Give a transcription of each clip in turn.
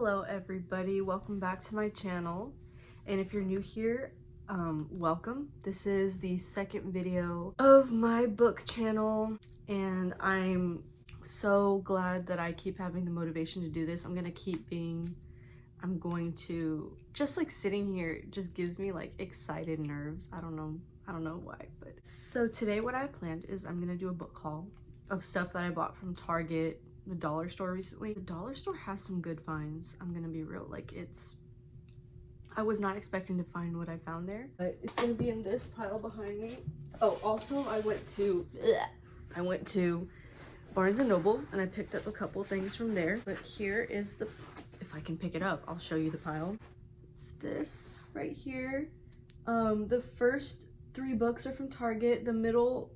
Hello everybody, welcome back to my channel, and if you're new here, welcome. This is the second video of my book channel, and I'm so glad that I keep having the motivation to do this. I'm going to just like sitting here just gives me like excited nerves. I don't know why, but so today what I planned is I'm gonna do a book haul of stuff that I bought from Target, the dollar store recently. The dollar store has some good finds. I'm gonna be real, like I was not expecting to find what I found there, but it's gonna be in this pile behind me. Oh, also I went to Barnes & Noble and I picked up a couple things from there, but here is the, if I can pick it up, I'll show you the pile. It's this right here. The first 3 books are from Target. The middle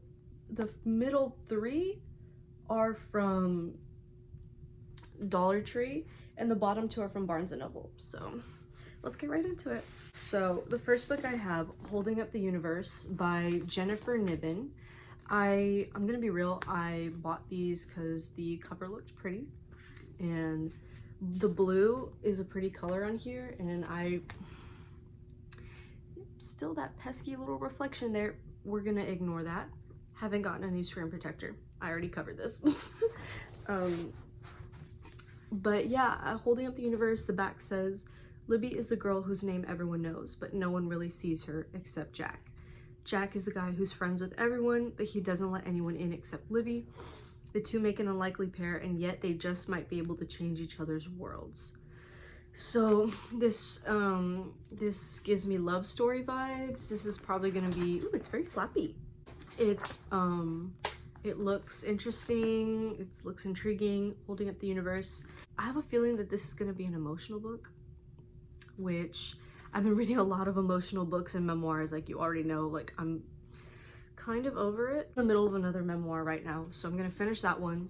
3 are from Dollar Tree, and the bottom 2 are from Barnes & Noble. So let's get right into it. So the first book I have, Holding Up the Universe by Jennifer Niven. I'm gonna be real, I bought these because the cover looked pretty and the blue is a pretty color on here, and still that pesky little reflection there. We're gonna ignore that. Haven't gotten a new screen protector. I already covered this. But yeah, Holding Up the Universe, the back says, Libby is the girl whose name everyone knows, but no one really sees her except Jack. Jack is the guy who's friends with everyone, but he doesn't let anyone in except Libby. The two make an unlikely pair, and yet they just might be able to change each other's worlds. So this gives me love story vibes. This is probably gonna be, ooh, it's very flappy. It looks interesting, it looks intriguing. Holding Up the Universe. I have a feeling that this is going to be an emotional book, which I've been reading a lot of emotional books and memoirs, like you already know. Like, I'm kind of over it. I'm in the middle of another memoir right now, so I'm going to finish that one.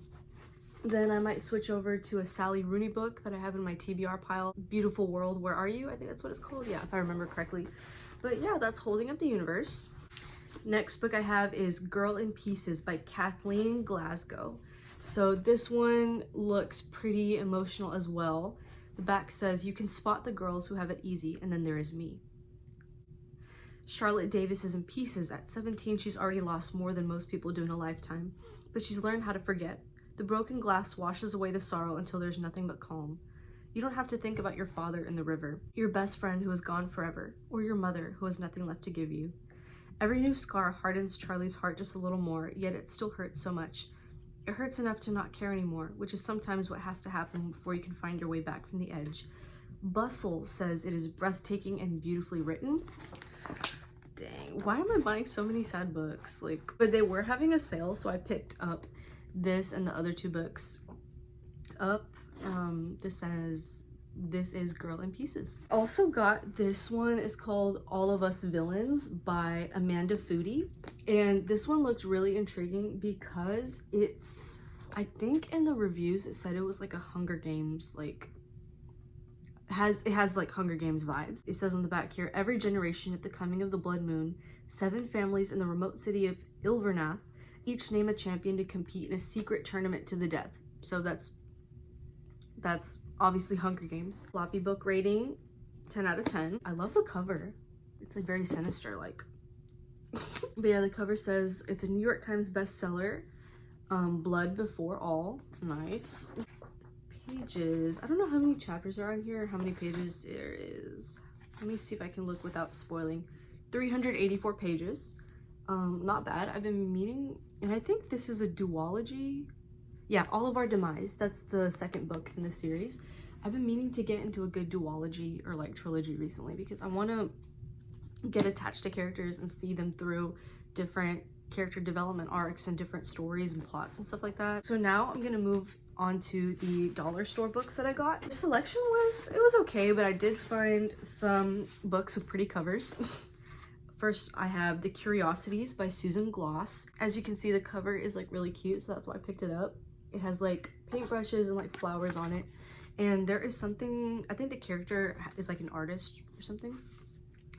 Then I might switch over to a Sally Rooney book that I have in my TBR pile. Beautiful World, Where Are You? I think that's what it's called. Yeah, if I remember correctly. But yeah, that's Holding Up the Universe. Next book I have is Girl in Pieces by Kathleen Glasgow. So this one looks pretty emotional as well. The back says, you can spot the girls who have it easy, and then there is me. Charlotte Davis is in pieces. At 17, she's already lost more than most people do in a lifetime, but she's learned how to forget. The broken glass washes away the sorrow until there's nothing but calm. You don't have to think about your father in the river, your best friend who is gone forever, or your mother who has nothing left to give you. Every new scar hardens Charlie's heart just a little more, yet it still hurts so much. It hurts enough to not care anymore, which is sometimes what has to happen before you can find your way back from the edge. Bustle says it is breathtaking and beautifully written. Dang, why am I buying so many sad books? But they were having a sale, so I picked up this and the other 2 books up. This says, this is Girl in Pieces. Also got this one, is called All of Us Villains by Amanda Foody, and this one looked really intriguing because it's, I think in the reviews it said it was like a Hunger Games, like it has like Hunger Games vibes. It says on the back here, every generation at the coming of the blood moon, 7 families in the remote city of Ilvernath each name a champion to compete in a secret tournament to the death. So that's obviously Hunger Games. Floppy book rating, 10 out of 10. I love the cover. It's like very sinister, like. But yeah, the cover says it's a New York Times bestseller. Blood Before All. Nice. Pages. I don't know how many chapters are on here, or how many pages there is. Let me see if I can look without spoiling. 384 pages. Not bad. I've been meaning, and I think this is a duology. Yeah, All of Our Demise. That's the second book in the series. I've been meaning to get into a good duology or like trilogy recently because I want to get attached to characters and see them through different character development arcs and different stories and plots and stuff like that. So now I'm gonna move on to the dollar store books that I got. The selection was okay, but I did find some books with pretty covers. First, I have The Curiosities by Susan Gloss. As you can see, the cover is like really cute, so that's why I picked it up. It has like paintbrushes and like flowers on it, and there is something, I think the character is like an artist or something,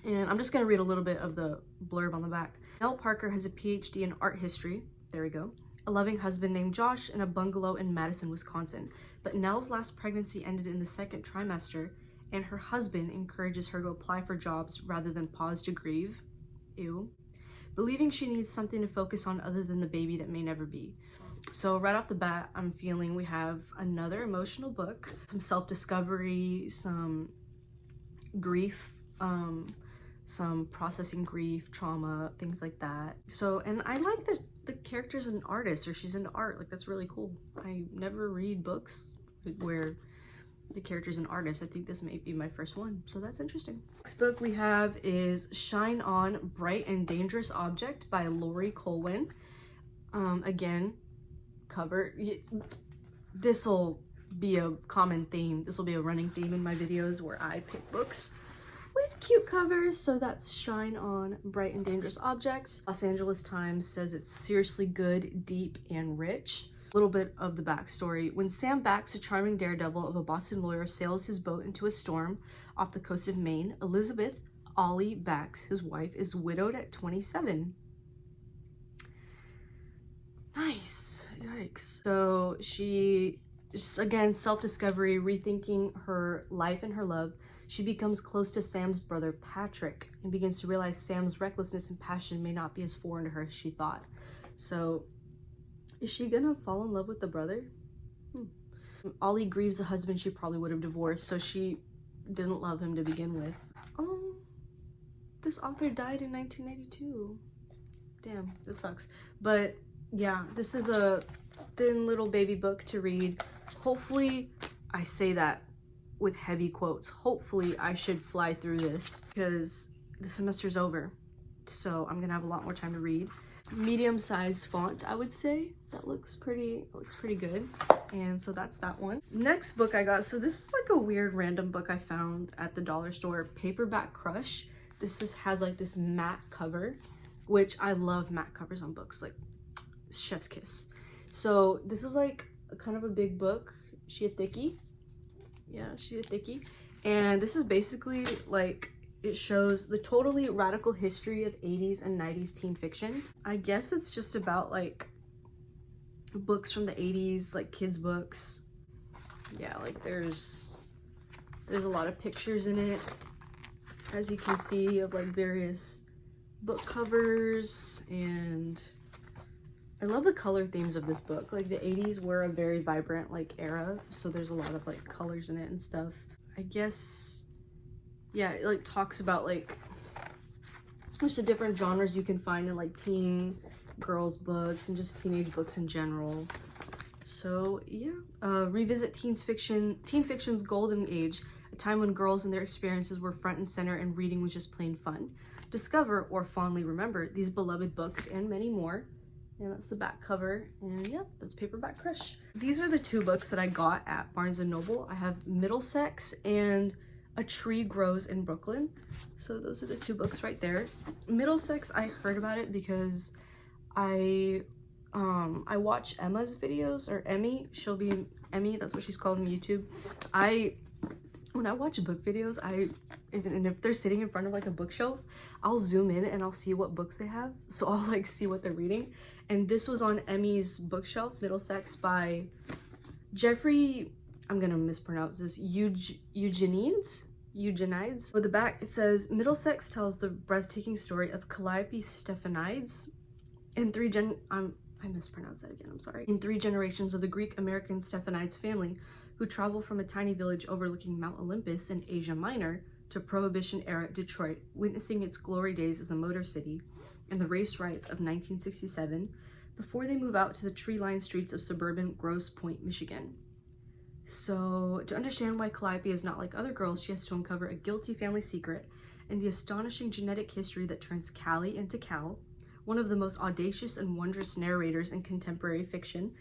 and I'm just gonna read a little bit of the blurb on the back. Nell Parker has a PhD in art history, there we go, a loving husband named Josh, and a bungalow in Madison, Wisconsin. But Nell's last pregnancy ended in the second trimester, and her husband encourages her to apply for jobs rather than pause to grieve. Ew. Believing she needs something to focus on other than the baby that may never be. So right off the bat, I'm feeling we have another emotional book, some self-discovery, some grief, some processing grief, trauma, things like that. So, and I like that the character's an artist, or she's into art. Like, that's really cool. I never read books where the character's an artist. I think this may be my first one, so that's interesting. Next book we have is Shine On, Bright and Dangerous Object by Lori Colwin. Again, cover. This'll be a common theme. This will be a running theme in my videos where I pick books with cute covers. So that's Shine On, Bright and Dangerous Objects. Los Angeles Times says it's seriously good, deep, and rich. A little bit of the backstory. When Sam Bax, a charming daredevil of a Boston lawyer, sails his boat into a storm off the coast of Maine, Elizabeth Ollie Bax, his wife, is widowed at 27. Nice. Yikes. So she, again, self-discovery, rethinking her life and her love. She becomes close to Sam's brother, Patrick, and begins to realize Sam's recklessness and passion may not be as foreign to her as she thought. So, is she gonna fall in love with the brother? Ollie grieves the husband she probably would have divorced, so she didn't love him to begin with. This author died in 1992. Damn, this sucks. But yeah, this is a thin little baby book to read. Hopefully, I say that with heavy quotes, hopefully I should fly through this because the semester's over. So I'm gonna have a lot more time to read. Medium-sized font, I would say. That looks pretty good. And so that's that one. Next book I got, so this is like a weird random book I found at the dollar store, Paperback Crush. This has like this matte cover, which I love matte covers on books, like chef's kiss. So this is like kind of a big book. She a thickie. Yeah, she's a thickie. And this is basically like, it shows the totally radical history of 80s and 90s teen fiction. I guess it's just about like books from the 80s, like kids books. Yeah, like there's a lot of pictures in it, as you can see, of like various book covers. And I love the color themes of this book. Like the 80s were a very vibrant like era, so there's a lot of like colors in it and stuff. I guess, yeah, it like talks about like just the different genres you can find in like teen girls books and just teenage books in general. So yeah, revisit teen fiction's golden age, a time when girls and their experiences were front and center and reading was just plain fun. Discover or fondly remember these beloved books and many more. And that's the back cover, and yeah, that's Paperback Crush. These are the two books that I got at Barnes & Noble. I have Middlesex and A Tree Grows in Brooklyn. So those are the two books right there. Middlesex, I heard about it because I watch Emma's videos, or Emmy. She'll be Emmy, that's what she's called on YouTube. When I watch book videos, and if they're sitting in front of like a bookshelf, I'll zoom in and I'll see what books they have. So I'll like see what they're reading. And this was on Emmy's bookshelf, Middlesex by Jeffrey, I'm gonna mispronounce this, Eugenides. With the back, it says, Middlesex tells the breathtaking story of Calliope Stephanides in I mispronounced that again, I'm sorry. In 3 generations of the Greek-American Stephanides family, who travel from a tiny village overlooking Mount Olympus in Asia Minor to Prohibition-era Detroit, witnessing its glory days as a motor city and the race riots of 1967, before they move out to the tree-lined streets of suburban Grosse Pointe, Michigan. So, to understand why Calliope is not like other girls, she has to uncover a guilty family secret and the astonishing genetic history that turns Callie into Cal, one of the most audacious and wondrous narrators in contemporary fiction.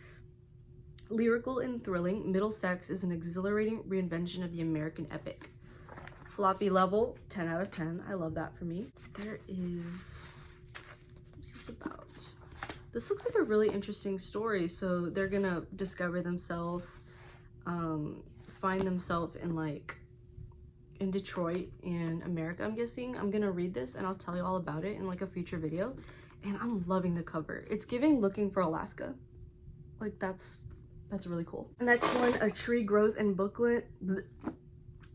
Lyrical and thrilling, Middlesex is an exhilarating reinvention of the American epic. Floppy level, 10 out of 10. I love that for me. There is... What's this about? This looks like a really interesting story. So they're gonna discover themselves, find themselves in Detroit in America, I'm guessing. I'm gonna read this and I'll tell you all about it in like a future video. And I'm loving the cover. It's giving Looking for Alaska. Like that's really cool. Next one, A Tree Grows in Brooklyn.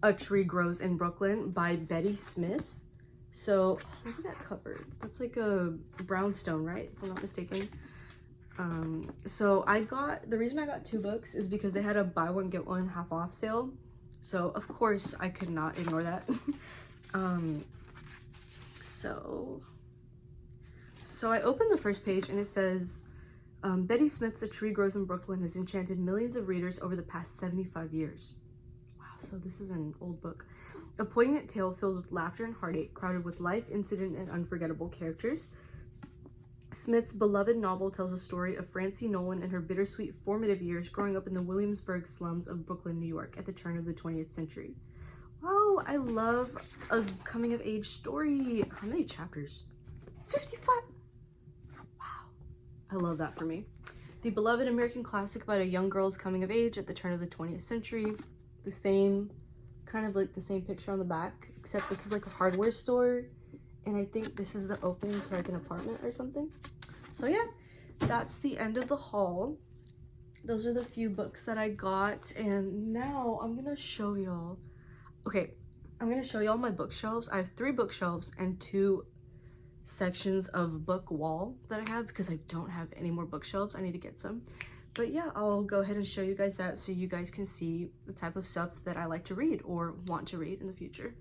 A Tree Grows in Brooklyn by Betty Smith. So look at that cover. That's like a brownstone, right? If I'm not mistaken. So the reason I got 2 books is because they had a buy one get one half off sale. So of course I could not ignore that. So I opened the first page and it says, Betty Smith's A Tree Grows in Brooklyn has enchanted millions of readers over the past 75 years. Wow, so this is an old book. A poignant tale filled with laughter and heartache, crowded with life, incident, and unforgettable characters. Smith's beloved novel tells a story of Francie Nolan and her bittersweet formative years growing up in the Williamsburg slums of Brooklyn, New York at the turn of the 20th century. Wow, I love a coming-of-age story. How many chapters? 55! Wow, I love that for me. The beloved American classic about a young girl's coming of age at the turn of the 20th century. The same, kind of like the same picture on the back, except this is like a hardware store. And I think this is the opening to like an apartment or something. So yeah, that's the end of the haul. Those are the few books that I got. And now I'm gonna show y'all. Okay, I'm gonna show y'all my bookshelves. I have 3 bookshelves and 2 sections of book wall that I have because I don't have any more bookshelves. I need to get some. But yeah, I'll go ahead and show you guys that so you guys can see the type of stuff that I like to read or want to read in the future.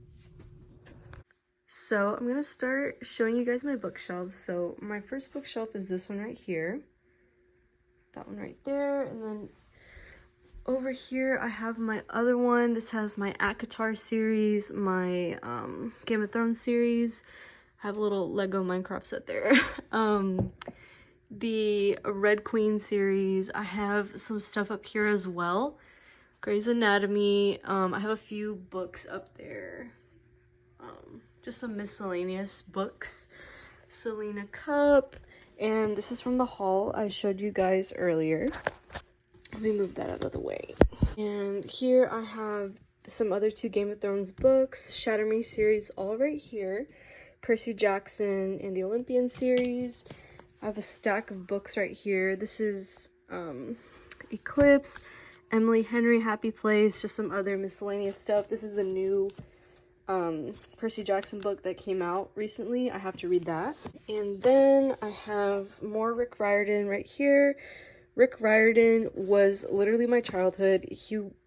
So I'm gonna start showing you guys my bookshelves. So my first bookshelf is this one right here. That one right there. And then over here I have my other one. This has my ACOTAR series, my Game of Thrones series. I have a little Lego Minecraft set there. The Red Queen series. I have some stuff up here as well. Grey's Anatomy. I have a few books up there. Just some miscellaneous books. Selena Cup. And this is from the haul I showed you guys earlier. Let me move that out of the way. And here I have some other 2 Game of Thrones books. Shatter Me series all right here. Percy Jackson and the Olympian series. I have a stack of books right here. This is Eclipse, Emily Henry, Happy Place, just some other miscellaneous stuff. This is the new Percy Jackson book that came out recently. I have to read that. And then I have more Rick Riordan right here. Rick Riordan was literally my childhood.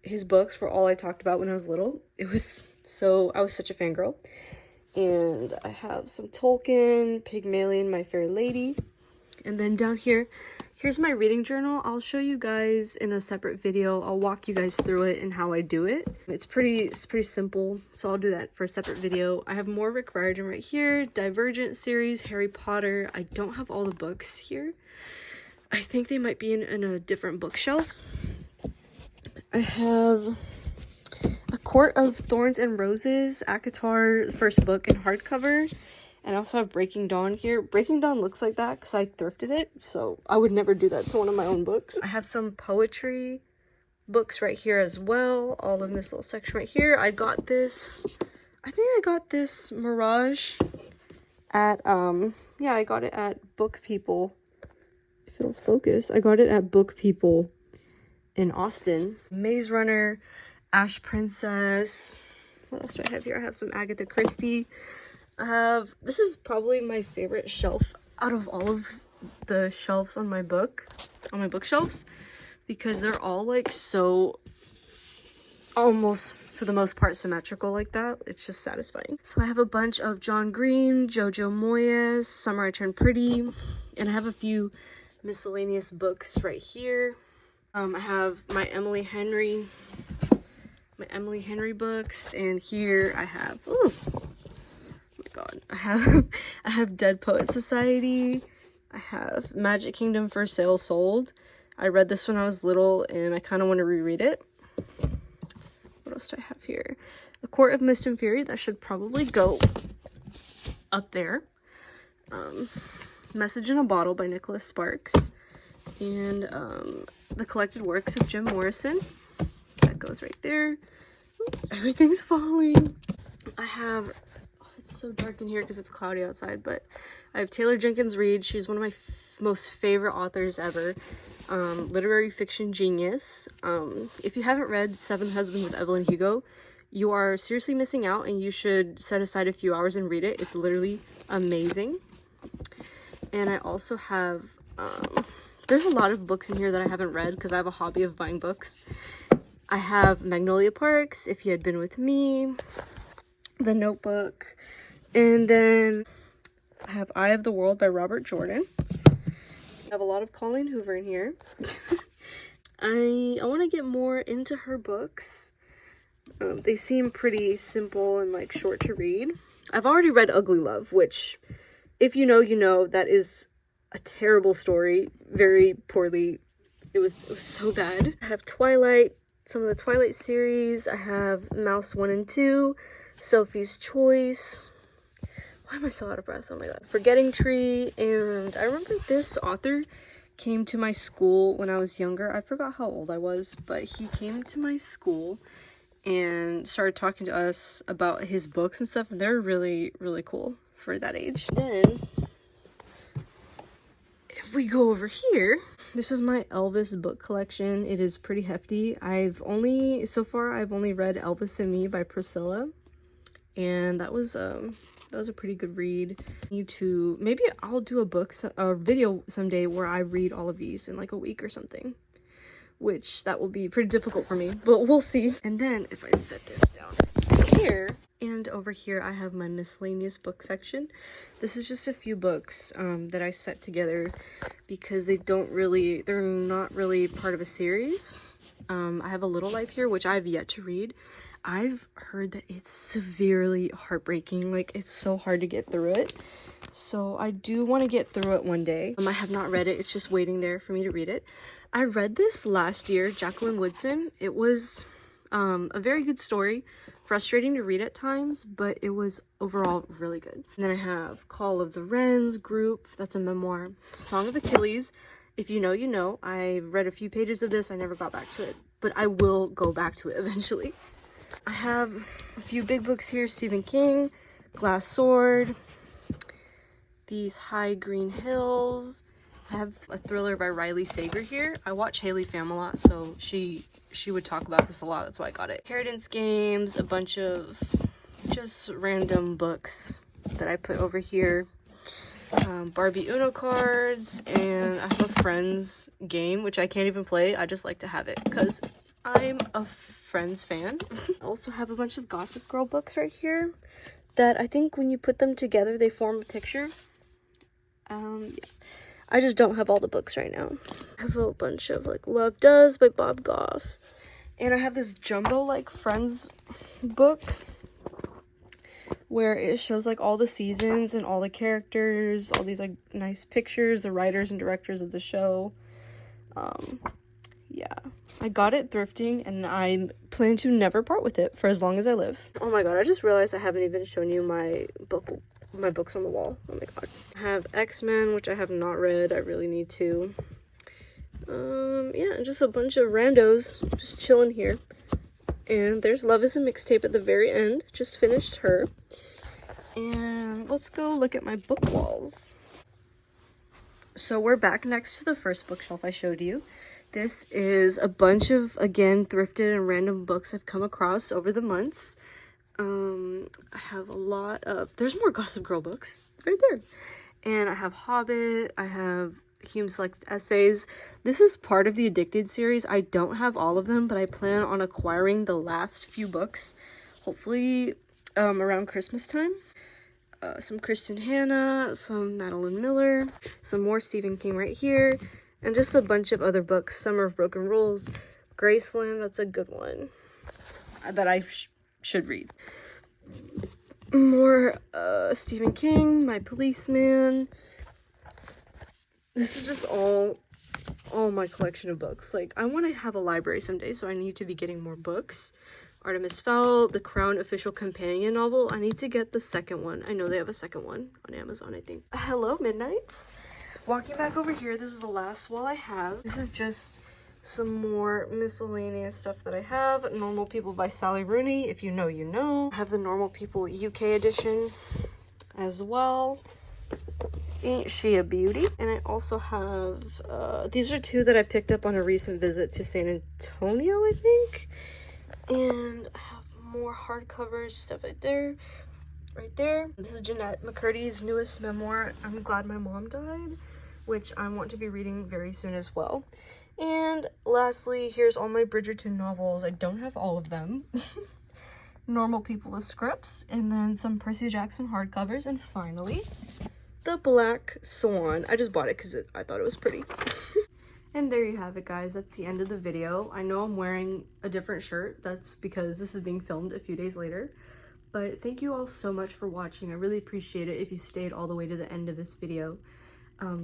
His books were all I talked about when I was little. I was such a fangirl. And I have some Tolkien, Pygmalion, My Fair Lady. And then down here, here's my reading journal. I'll show you guys in a separate video. I'll walk you guys through it and how I do it. It's pretty simple, so I'll do that for a separate video. I have more Rick Riordan right here, Divergent series, Harry Potter. I don't have all the books here. I think they might be in a different bookshelf. I have A Court of Thorns and Roses, ACOTAR, the first book in hardcover. And I also have Breaking Dawn here. Breaking Dawn looks like that because I thrifted it, so I would never do that to one of my own books. I have some poetry books right here as well, all in this little section right here. I got this, I think I got this Mirage at, yeah, I got it at Book People. If it'll focus, I got it at Book People in Austin. Maze Runner, Ash Princess. What else do I have here? I have some Agatha Christie. This is probably my favorite shelf out of all of the shelves on my bookshelves, because they're all like so almost for the most part symmetrical like that. It's just satisfying. So I have a bunch of John Green, Jojo Moyes, Summer I Turned Pretty, and I have a few miscellaneous books right here. I have my Emily Henry books, and here I have, ooh, God, I have Dead Poet Society. I have Magic Kingdom for Sale Sold. I read this when I was little and I kind of want to reread it. What else do I have here? The Court of Mist and Fury. That should probably go up there. Message in a Bottle by Nicholas Sparks. And The Collected Works of Jim Morrison. That goes right there. Ooh, everything's falling. I have... It's so dark in here because it's cloudy outside, but I have Taylor Jenkins Reid. She's one of my most favorite authors ever. literary fiction genius. If you haven't read Seven Husbands of Evelyn Hugo, you are seriously missing out, and you should set aside a few hours and read it. It's literally amazing. And I also have, there's a lot of books in here that I haven't read because I have a hobby of buying books. I have Magnolia Parks, If You Had Been With Me, The Notebook, and then I have Eye of the World by Robert Jordan. I have a lot of Colleen Hoover in here. I want to get more into her books. They seem pretty simple and like short to read. I've already read Ugly Love, which, if you know, you know, that is a terrible story. Very poorly. It was so bad. I have Twilight, some of the Twilight series. I have Mouse 1 and 2, Sophie's Choice. Why am I so out of breath? Oh my god. Forgetting Tree. And I remember this author came to my school when I was younger. I forgot how old I was, but he came to my school and started talking to us about his books and stuff, and they're really, really cool for that age. Then, if we go over here, this is my Elvis book collection. It is pretty hefty. So far I've only read Elvis and Me by Priscilla, and that was a pretty good read. Maybe I'll do a video someday where I read all of these in like a week or something, which that will be pretty difficult for me, but we'll see. And then if I set this down here, and over here I have my miscellaneous book section. This is just a few books that I set together because they're not really part of a series. I have A Little Life here, which I've yet to read. I've heard that it's severely heartbreaking. Like, it's so hard to get through it. So I do want to get through it one day. I have not read it. It's just waiting there for me to read it. I read this last year, Jacqueline Woodson. It was a very good story. Frustrating to read at times, but it was overall really good. And then I have Call of the Wrens Group. That's a memoir. Song of Achilles. If you know, you know. I read a few pages of this. I never got back to it, but I will go back to it eventually. I have a few big books here. Stephen King, Glass Sword, these High Green Hills. I have a thriller by Riley Sager here. I watch Haley Pham a lot, so she would talk about this a lot. That's why I got it. Inheritance Games, a bunch of just random books that I put over here. Barbie Uno cards, and I have a Friends game, which I can't even play. I just like to have it because I'm a Friends fan. I also have a bunch of Gossip Girl books right here that I think when you put them together, they form a picture. Yeah. I just don't have all the books right now. I have a bunch of like Love Does by Bob Goff. And I have this jumbo like Friends book where it shows like all the seasons and all the characters, all these like nice pictures, the writers and directors of the show. Yeah. I got it thrifting, and I plan to never part with it for as long as I live. Oh my god, I just realized I haven't even shown you my books on the wall. Oh my god. I have X-Men, which I have not read. I really need to. Yeah, just a bunch of randos just chilling here. And there's Love is a Mixtape at the very end. Just finished her. And let's go look at my book walls. So we're back next to the first bookshelf I showed you. This is a bunch of, again, thrifted and random books I've come across over the months. I have a lot of, there's more Gossip Girl books right there. And I have Hobbit, I have Hume Select Essays. This is part of the Addicted series. I don't have all of them, but I plan on acquiring the last few books, hopefully around Christmas time. Some Kristen Hanna, some Madeline Miller, some more Stephen King right here, and just a bunch of other books. Summer of Broken Rules, Graceland, that's a good one that I should read. More Stephen King, My Policeman. This is just all my collection of books. Like, I want to have a library someday, so I need to be getting more books. Artemis Fowl, the Crown official companion novel. I need to get the second one. I know they have a second one on Amazon, I think. Hello, Midnights. Walking back over here, this is the last wall I have. This is just some more miscellaneous stuff that I have. Normal People by Sally Rooney. If you know, you know. I have the Normal People UK edition as well. Ain't she a beauty? And I also have, these are two that I picked up on a recent visit to San Antonio, I think. And I have more hardcovers, stuff right there. Right there. This is Jeanette McCurdy's newest memoir, I'm Glad My Mom Died, which I want to be reading very soon as well. And lastly, here's all my Bridgerton novels. I don't have all of them. Normal People, the scripts, and then some Percy Jackson hardcovers, and finally, the Black Swan. I just bought it because I thought it was pretty. And there you have it, guys. That's the end of the video. I know I'm wearing a different shirt. That's because this is being filmed a few days later. But thank you all so much for watching. I really appreciate it if you stayed all the way to the end of this video.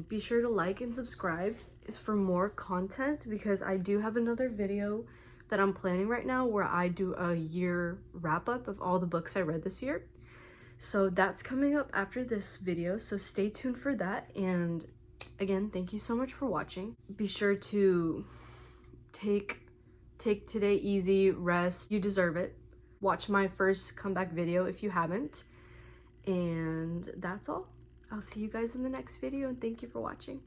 Be sure to like and subscribe for more content, because I do have another video that I'm planning right now where I do a year wrap-up of all the books I read this year. So that's coming up after this video, so stay tuned for that. And again, thank you so much for watching. Be sure to take today easy, rest. You deserve it. Watch my first comeback video if you haven't. And that's all. I'll see you guys in the next video, and thank you for watching.